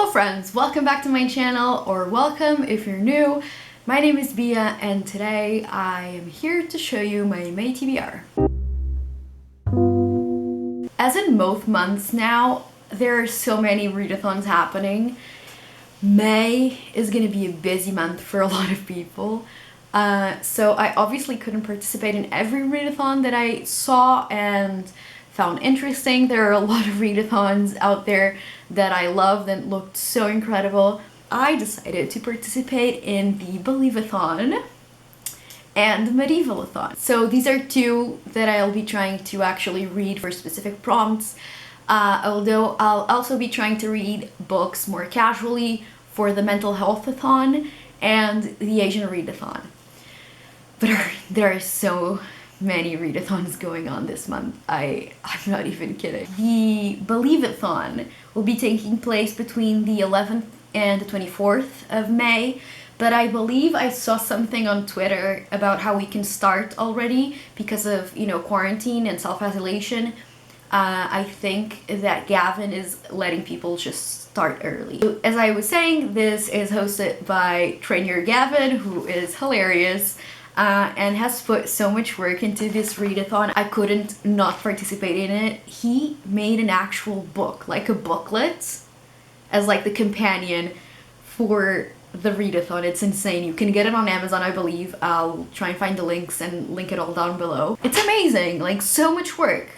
Hello friends, welcome back to my channel, or welcome if you're new. My name is Bia and today I am here to show you my May TBR. As in most months now, there are so many readathons happening. May is gonna be a busy month for a lot of people. So I obviously couldn't participate in every readathon that I saw and found interesting. There are a lot of readathons out there that I loved and looked so incredible. I decided to participate in the Believeathon and the Medievalathon. So these are two that I'll be trying to actually read for specific prompts, although I'll also be trying to read books more casually for the Mental Healthathon and the Asian Readathon. But there are so many readathons going on this month. I'm not even kidding. The Believeathon will be taking place between the 11th and the 24th of May, but I believe I saw something on Twitter about how we can start already because of, quarantine and self-isolation. I think that Gavin is letting people just start early. As I was saying, this is hosted by trainer Gavin, who is hilarious. And has put so much work into this readathon. I couldn't not participate in it. He made an actual book, like a booklet, as like the companion for the readathon. It's insane. You can get it on Amazon, I believe. I'll try and find the links and link it all down below. It's amazing, like so much work.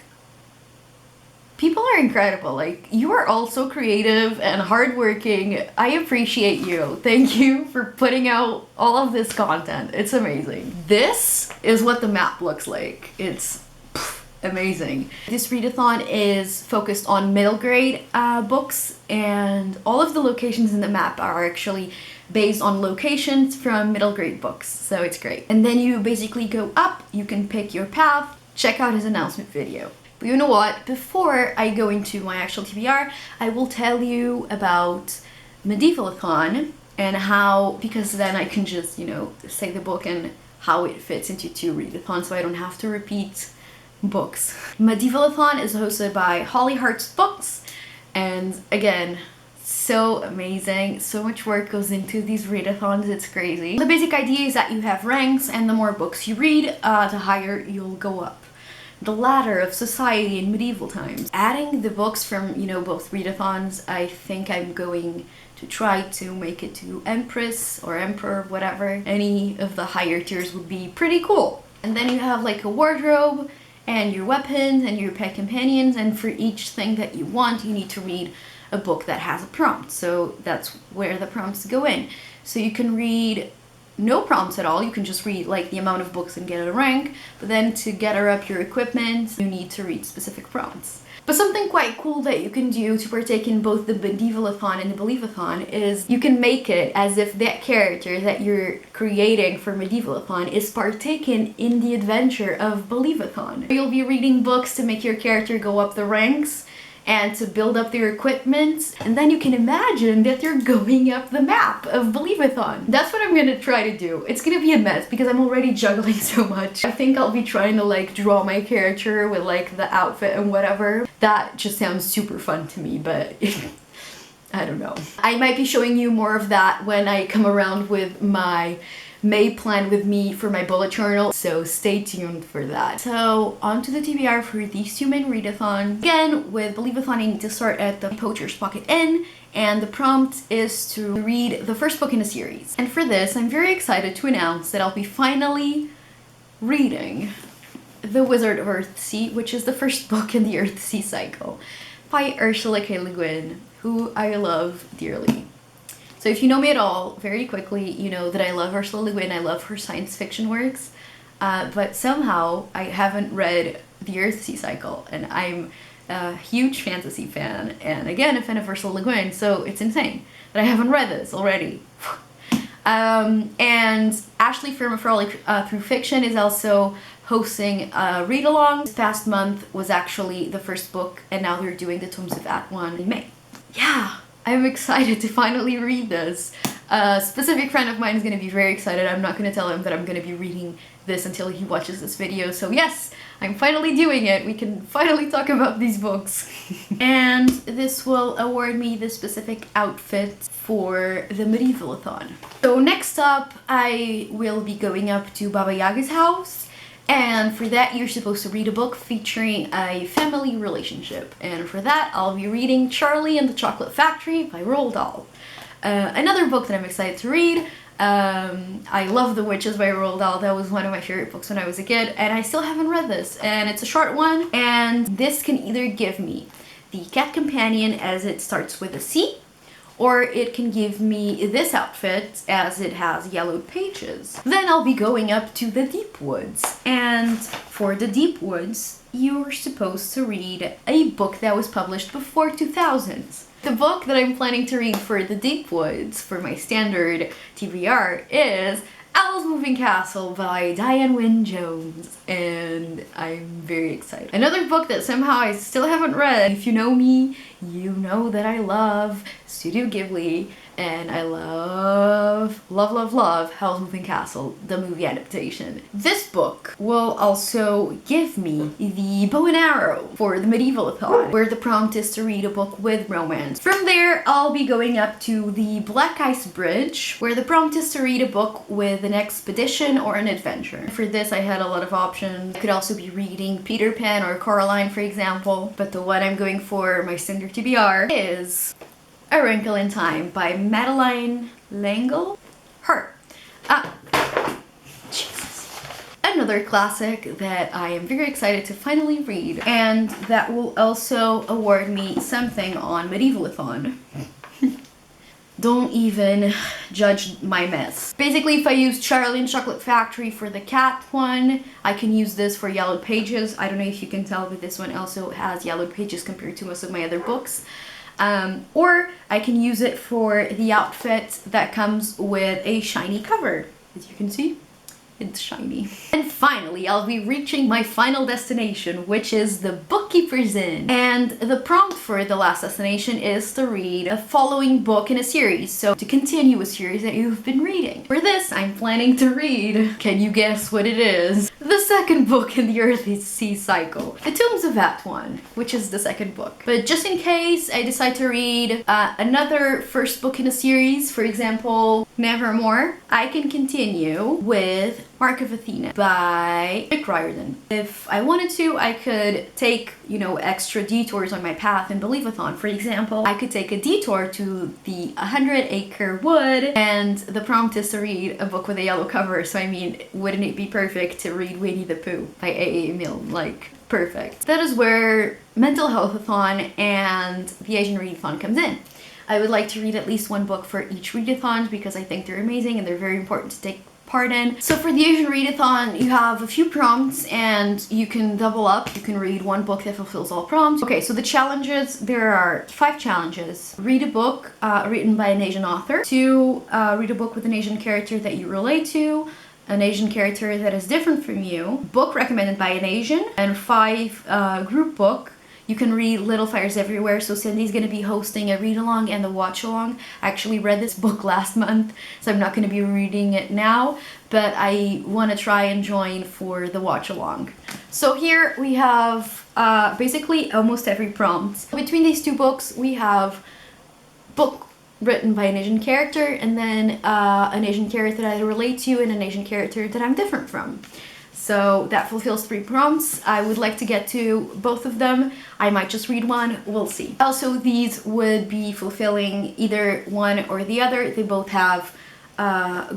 People are incredible. Like, you are all so creative and hardworking. I appreciate you. Thank you for putting out all of this content. It's amazing. This is what the map looks like. It's amazing. This readathon is focused on middle grade books, and all of the locations in the map are actually based on locations from middle grade books, so it's great. And then you basically go up, you can pick your path, check out his announcement video. But you know what? Before I go into my actual TBR, I will tell you about Medievalathon and how, because then I can just, say the book and how it fits into two readathons so I don't have to repeat books. Medievalathon is hosted by Holly Hart's Books, and again, so amazing. So much work goes into these readathons, it's crazy. The basic idea is that you have ranks, and the more books you read, the higher you'll go up the ladder of society in medieval times. Adding the books from, both readathons, I think I'm going to try to make it to Empress or Emperor, whatever. Any of the higher tiers would be pretty cool. And then you have like a wardrobe and your weapons and your pet companions, and for each thing that you want, you need to read a book that has a prompt. So that's where the prompts go in. So you can read no prompts at all. You can just read like the amount of books and get a rank, but then to gather up your equipment, you need to read specific prompts. But something quite cool that you can do to partake in both the Medievalathon and the Believeathon is you can make it as if that character that you're creating for Medievalathon is partaken in the adventure of Believeathon. You'll be reading books to make your character go up the ranks and to build up their equipment, and then you can imagine that you're going up the map of Believeathon. That's what I'm gonna try to do. It's gonna be a mess because I'm already juggling so much. I think I'll be trying to like draw my character with like the outfit and whatever. That just sounds super fun to me, but I don't know. I might be showing you more of that when I come around with my May plan with me for my bullet journal, so stay tuned for that. So on to the TBR for these two main readathons. Again, with Believeathon, you need to start at the Poacher's Pocket Inn, and the prompt is to read the first book in a series. And for this, I'm very excited to announce that I'll be finally reading The Wizard of Earthsea, which is the first book in the Earthsea cycle by Ursula K. Le Guin, who I love dearly. So if you know me at all, very quickly, you know that I love Ursula Le Guin, I love her science fiction works, but somehow I haven't read the Earthsea cycle, and I'm a huge fantasy fan, and again, a fan of Ursula Le Guin, so it's insane that I haven't read this already. And Ashley from A Frolic Through Fiction is also hosting a read-along. This past month was actually the first book, and now they're doing the Tomes of At One in May. Yeah! I'm excited to finally read this. A specific friend of mine is going to be very excited. I'm not going to tell him that I'm going to be reading this until he watches this video. So yes, I'm finally doing it. We can finally talk about these books. And this will award me the specific outfit for the Readathon. So next up, I will be going up to Baba Yaga's house. And for that, you're supposed to read a book featuring a family relationship. And for that, I'll be reading Charlie and the Chocolate Factory by Roald Dahl. Another book that I'm excited to read. I love The Witches by Roald Dahl. That was one of my favorite books when I was a kid, and I still haven't read this. And it's a short one, and this can either give me the Cat Companion as it starts with a C, or it can give me this outfit as it has yellowed pages. Then I'll be going up to the Deep Woods. And for the Deep Woods, you're supposed to read a book that was published before 2000. The book that I'm planning to read for the Deep Woods, for my standard TBR, is Owl's Moving Castle by Diane Wynne Jones, and I'm very excited. Another book that somehow I still haven't read. If you know me, you know that I love Studio Ghibli, and I love Owl's Moving Castle, the movie adaptation. This book will also give me the bow and arrow for the Readathon, where the prompt is to read a book with romance. From there, I'll be going up to the Black Ice Bridge, where the prompt is to read a book with an expedition or an adventure. For this, I had a lot of options. I could also be reading Peter Pan or Coraline, for example, but the one I'm going for, my standard TBR, is A Wrinkle in Time by Madeleine L'Engle. Jesus. Another classic that I am very excited to finally read, and that will also award me something on Readathon. Don't even judge my mess. Basically, if I use Charlie and Chocolate Factory for the cat one, I can use this for yellowed pages. I don't know if you can tell, but this one also has yellowed pages compared to most of my other books. Or I can use it for the outfit that comes with a shiny cover. As you can see, it's shiny. And finally, I'll be reaching my final destination, which is the Bookkeeper's Inn. And the prompt for the last destination is to read a following book in a series. So to continue a series that you've been reading. For this, I'm planning to read, can you guess what it is? The second book in the Earthly Sea cycle, The Tombs of Readathon, which is the second book. But just in case I decide to read another first book in a series, for example, Nevermore, I can continue with Mark of Athena by Readathon. If I wanted to, I could take, extra detours on my path in Readathon. For example, I could take a detour to the 100-acre wood, and the prompt is to read a book with a yellow cover. So I mean, wouldn't it be perfect to read Winnie the Pooh by A.A. Milne? Like, perfect. That is where Mental Healthathon and the Asian Readathon comes in. I would like to read at least one book for each Readathon because I think they're amazing and they're very important to take part in. So for the Asian Readathon, you have a few prompts and you can double up. You can read one book that fulfills all prompts. Okay, so the challenges, there are 5 challenges. Read a book written by an Asian author. 2, read a book with an Asian character that you relate to. An Asian character that is different from you. Book recommended by an Asian. And 5, group book. You can read Little Fires Everywhere, so Cindy's going to be hosting a read-along and a watch-along. I actually read this book last month, so I'm not going to be reading it now, but I want to try and join for the watch-along. So here we have basically almost every prompt. Between these 2 books, we have book written by an Asian character, and then an Asian character that I relate to, and an Asian character that I'm different from. So that fulfills 3 prompts. I would like to get to both of them. I might just read one, we'll see. Also, these would be fulfilling either one or the other. They both have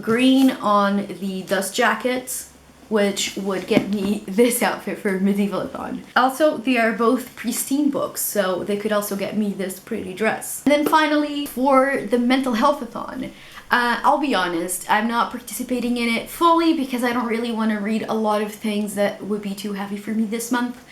green on the dust jackets, which would get me this outfit for Readathon. Also, they are both pristine books, so they could also get me this pretty dress. And then finally, for the Mental Healthathon, I'll be honest, I'm not participating in it fully because I don't really want to read a lot of things that would be too heavy for me this month.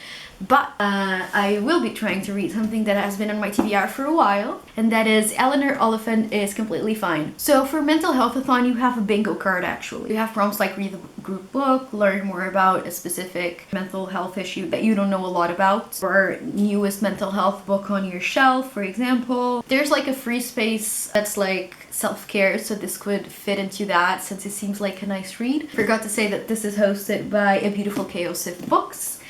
But I will be trying to read something that has been on my TBR for a while, and that is Eleanor Oliphant is Completely Fine. So for Mental Healthathon, you have a bingo card actually. You have prompts like read the group book, learn more about a specific mental health issue that you don't know a lot about, or newest mental health book on your shelf, for example. There's like a free space that's like self-care, so this could fit into that since it seems like a nice read. Forgot to say that this is hosted by A Beautiful Chaos of Books.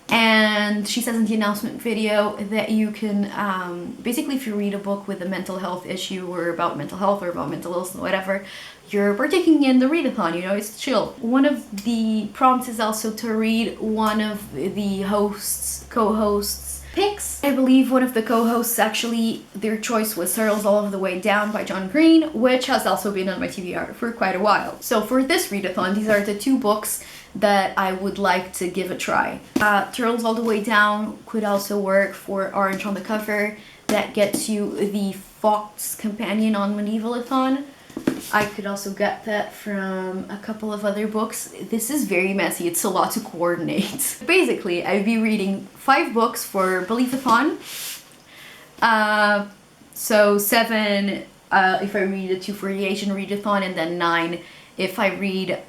And she says in the announcement video that you can, basically if you read a book with a mental health issue or about mental health or about mental illness or whatever, you're partaking in the readathon, you know, it's chill. One of the prompts is also to read one of the co-hosts' picks. I believe one of the co-hosts, actually, their choice was Turtles All of the Way Down by John Green, which has also been on my TBR for quite a while. So for this readathon, these are the two books that I would like to give a try. Turtles All the Way Down could also work for Orange on the Cover. That gets you the Fox Companion on Medievalathon. I could also get that from a couple of other books. This is very messy, it's a lot to coordinate. Basically, I'd be reading 5 books for Believeathon. So 7 if I read the 2 for the Asian Readathon, and then 9 if I read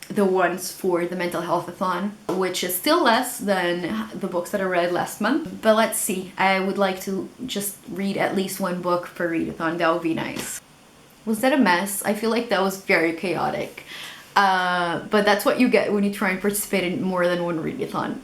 the ones for the mental health-a-thon, which is still less than the books that I read last month. But let's see, I would like to just read at least 1 book per readathon, that would be nice. Was that a mess? I feel like that was very chaotic. But that's what you get when you try and participate in more than 1 readathon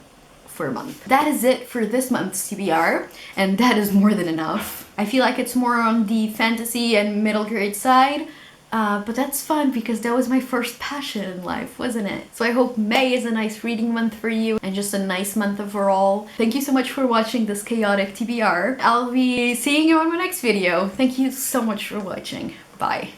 for a month. That is it for this month's TBR, and that is more than enough. I feel like it's more on the fantasy and middle grade side, but that's fun because that was my first passion in life, wasn't it? So I hope May is a nice reading month for you and just a nice month overall. Thank you so much for watching this chaotic TBR. I'll be seeing you on my next video. Thank you so much for watching. Bye.